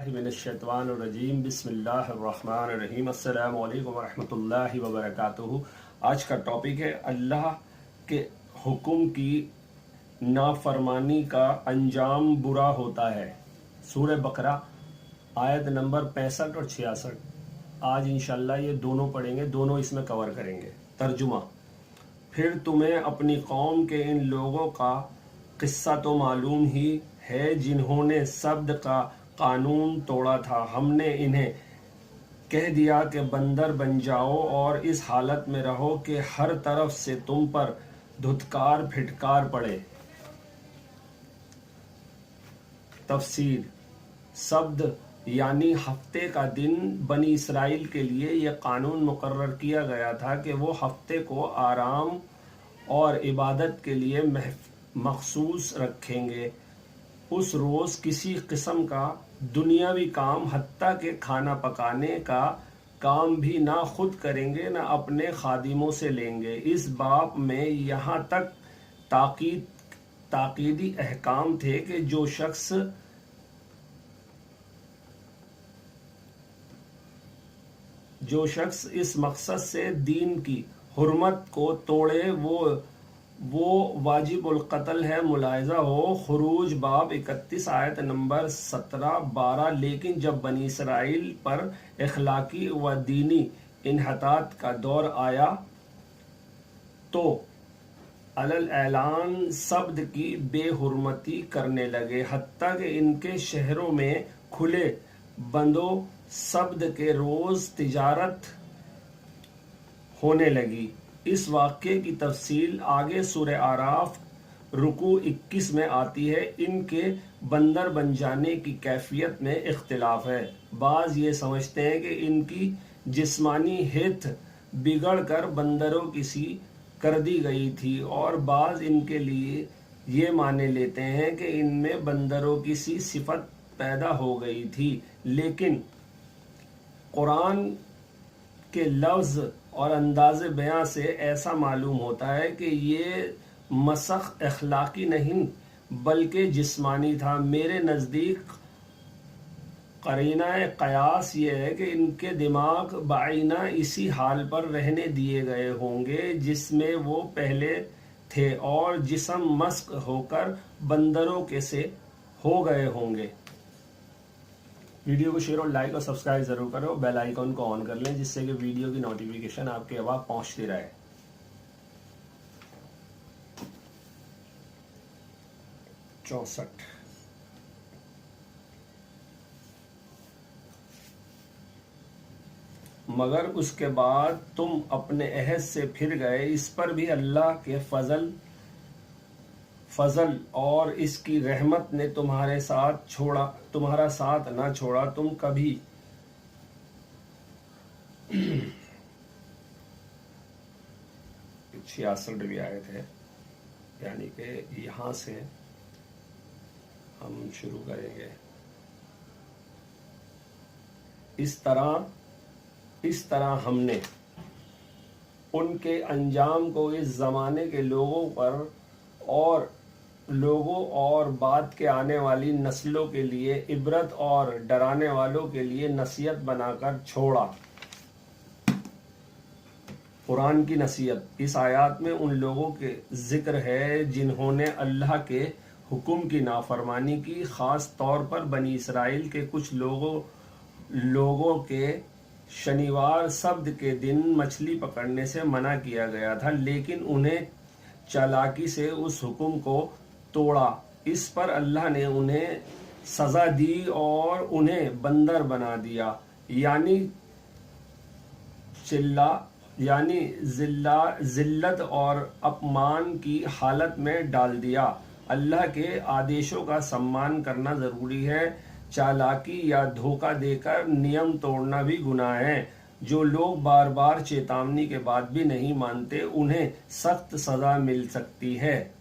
मिनश्शैतानिर्रजीम बिस्मिल्लाहिर्रहमानिर्रहीम अस्सलामु अलैकुम वरहमतुल्लाहि वबरकातुहू। आज का टॉपिक है अल्लाह के हुक्म की नाफरमानी का अंजाम बुरा होता है। सूरह बकरा आयत नंबर 65 और 66। आज इंशाल्लाह ये दोनों पढ़ेंगे, दोनों इसमें कवर करेंगे। तर्जुमा। फिर तुम्हें अपनी कौम के इन लोगों का किस्सा तो मालूम ही है जिन्होंने शब्द का कानून तोड़ा था। हमने इन्हें कह दिया कि बंदर बन जाओ और इस हालत में रहो कि हर तरफ से तुम पर धुतकार फिटकार पड़े। तफसीर। शब्द यानी हफ्ते का दिन बनी इसराइल के लिए यह कानून मुकर्रर किया गया था कि वो हफ्ते को आराम और इबादत के लिए मखसूस रखेंगे। उस रोज किसी किस्म का दुनियावी काम हत्ता के खाना पकाने का काम भी ना खुद करेंगे ना अपने खादिमों से लेंगे। इस बाब में यहाँ तक ताकीदी अहकाम थे कि जो शख्स इस मकसद से दीन की हुर्मत को तोड़े वो वाजिबुल कत्ल है। मुलाहिजा हो खुरूज बाब 31 आयत नंबर 17-12। लेकिन जब बनी इसराइल पर इखलाकी व दीनी इन्हतात का दौर आया तो अलल ऐलान शब्द की बेहुरमती करने लगे, हत्ता कि इनके शहरों में खुले बंदो शब्द के रोज तिजारत होने लगी। इस वाक़े की तफसील आगे सूरह आराफ रुकू 21 में आती है। इनके बंदर बन जाने की कैफियत में इख्तिलाफ है। बाज़ ये समझते हैं कि इनकी जिस्मानी हित बिगड़ कर बंदरों की सी कर दी गई थी और बाज़ इनके लिए ये माने लेते हैं कि इनमें बंदरों की सी सिफत पैदा हो गई थी। लेकिन कुरान के लफ्ज़ और अंदाज़े बयां से ऐसा मालूम होता है कि ये मसख अखलाकी नहीं बल्कि जिस्मानी था। मेरे नज़दीक करीना कयास ये है कि इनके दिमाग बाइना इसी हाल पर रहने दिए गए होंगे जिसमें वो पहले थे और जिस्म मस्क होकर बंदरों के से हो गए होंगे। वीडियो को शेयर और लाइक और सब्सक्राइब जरूर करो, बेल आइकन को ऑन कर लें जिससे कि वीडियो की नोटिफिकेशन आपके पास पहुंचती रहे। चौसठ। मगर उसके बाद तुम अपने अहद से फिर गए। इस पर भी अल्लाह के फजल और इसकी रहमत ने तुम्हारा साथ ना छोड़ा। तुम कभी 66 आयत है, यानी कि यहाँ से हम शुरू करेंगे। इस तरह हमने उनके अंजाम को इस जमाने के लोगों और बाद के आने वाली नस्लों के लिए इबरत और डराने वालों के लिए नसीहत बनाकर छोड़ा। कुरान की नसीहत। इस आयत में उन लोगों के जिक्र है जिन्होंने अल्लाह के हुक्म की नाफरमानी की। खास तौर पर बनी इसराइल के कुछ लोगों के शनिवार शब्द के दिन मछली पकड़ने से मना किया गया था, लेकिन उन्हें चालाकी से उस हुक्म को तोड़ा। इस पर अल्लाह ने उन्हें सजा दी और उन्हें बंदर बना दिया, यानी जिल्लत और अपमान की हालत में डाल दिया। अल्लाह के आदेशों का सम्मान करना जरूरी है। चालाकी या धोखा देकर नियम तोड़ना भी गुनाह है। जो लोग बार बार चेतावनी के बाद भी नहीं मानते उन्हें सख्त सजा मिल सकती है।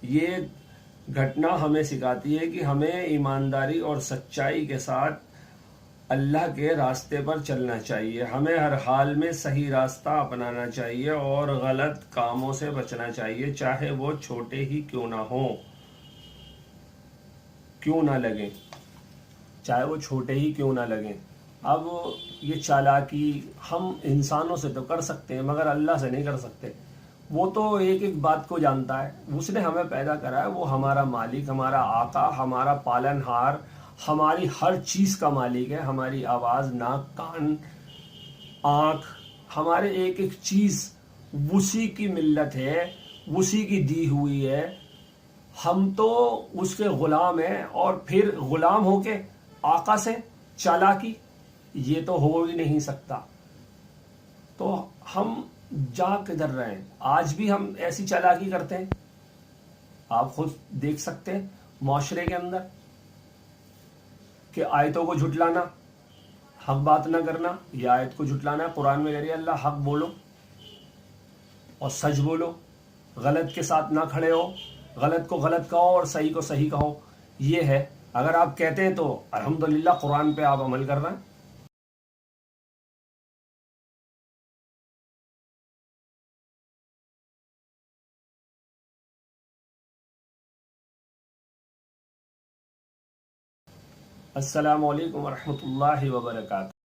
ये घटना हमें सिखाती है कि हमें ईमानदारी और सच्चाई के साथ अल्लाह के रास्ते पर चलना चाहिए। हमें हर हाल में सही रास्ता अपनाना चाहिए और गलत कामों से बचना चाहिए, चाहे वो छोटे ही क्यों ना लगे। चाहे वो छोटे ही क्यों ना लगें। अब ये चालाकी हम इंसानों से तो कर सकते हैं मगर अल्लाह से नहीं कर सकते। वो तो एक एक बात को जानता है, उसने हमें पैदा करा है, वो हमारा मालिक, हमारा आका, हमारा पालनहार, हमारी हर चीज का मालिक है। हमारी आवाज, नाक, कान, आंख, हमारे एक एक चीज उसी की मिल्लत है, उसी की दी हुई है। हम तो उसके गुलाम हैं, और फिर गुलाम होके आका से चालाकी, ये तो हो ही नहीं सकता। तो हम जा किधर रहे हैं? आज भी हम ऐसी चालाकी करते हैं, आप खुद देख सकते हैं माशरे के अंदर, कि आयतों को झुटलाना, हक बात ना करना, ये आयत को झुटलाना है। कुरान में कह रही है अल्लाह हक बोलो और सच बोलो, गलत के साथ ना खड़े हो, गलत को गलत कहो और सही को सही कहो। ये है, अगर आप कहते हैं तो अल्हम्दुलिल्लाह कुरान पे आप अमल कर रहे हैं। अस्सलामु अलैकुम वरहमतुल्लाहि वबरकातुहू।